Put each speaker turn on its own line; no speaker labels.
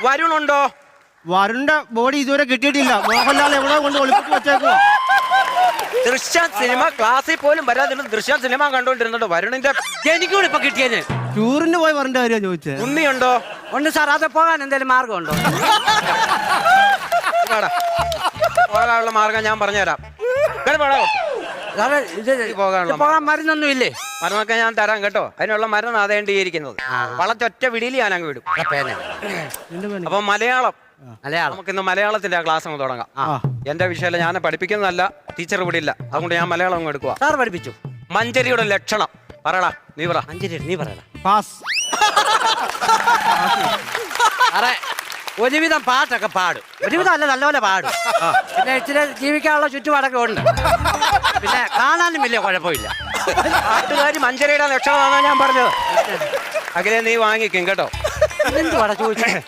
വരുണുണ്ടോ?
വരുണിന്റെ body ഇതുവരെ കിട്ടിയിട്ടില്ല. മോഹൻലാൽ എവിടെ കൊണ്ട് ഒളിപ്പിച്ച് വെച്ചേക്കുവാ.
ദൃശ്യം സിനിമ ക്ലാസ്സിൽ പോലും വരാതിരുന്ന ദൃശ്യം സിനിമ കണ്ടോണ്ടിരുന്നുണ്ട്. വരുണിന്റെ
എനിക്കൂടെ ഇപ്പൊ കിട്ടിയത്.
ടൂറിന് പോയി വരേണ്ട കാര്യമാണ് ചോദിച്ചത്.
ഉണ്ണിയുണ്ടോ?
ഉണ്ട് സാർ. അത് പോകാൻ എന്തെങ്കിലും മാർഗമുണ്ടോ?
പോകാനുള്ള മാർഗം ഞാൻ പറഞ്ഞുതരാം.
സാറേ ഇത് പോകാൻ മരുന്നൊന്നും ഇല്ലേ?
മരുന്നൊക്കെ ഞാൻ തരാം കേട്ടോ. അതിനുള്ള മരുന്ന് അതേണ്ടിയിരിക്കുന്നത്. വളച്ചൊറ്റ വിടിയിൽ ഞാൻ അങ്ങ് വിടും. അപ്പൊ മലയാളം നമുക്കിന്ന് മലയാളത്തിന്റെ ക്ലാസ് അങ്ങ് തുടങ്ങാം. എന്റെ വിഷയം ഞാൻ പഠിപ്പിക്കുന്നതല്ല, ടീച്ചർ വിടില്ല. അതുകൊണ്ട് ഞാൻ മലയാളം അങ്ങ് എടുക്കുക.
സാർ പഠിപ്പിച്ചു.
മഞ്ചരിയുടെ ലക്ഷണം പറയടാ. നീ പറ.
നീ പറയടാ.
പാസ്.
സാറേ ഒരുവിധം പാട്ടൊക്കെ പാടും. ഒരുവിധം അല്ല, നല്ലപോലെ പാടും. പിന്നെ ഇച്ചിരി ജീവിക്കാനുള്ള ചുറ്റുപാടൊക്കെ ഉണ്ട്. പിന്നെ കാണാനും വലിയ കുഴപ്പമില്ല.
പാട്ടുകാരി മഞ്ചരിയുടെ ലക്ഷണമാണെന്നാണ് ഞാൻ പറഞ്ഞത്. അഖിലേ നീ വാങ്ങിക്കും കേട്ടോ.
എന്തുവാടാ ചോദിച്ചത്?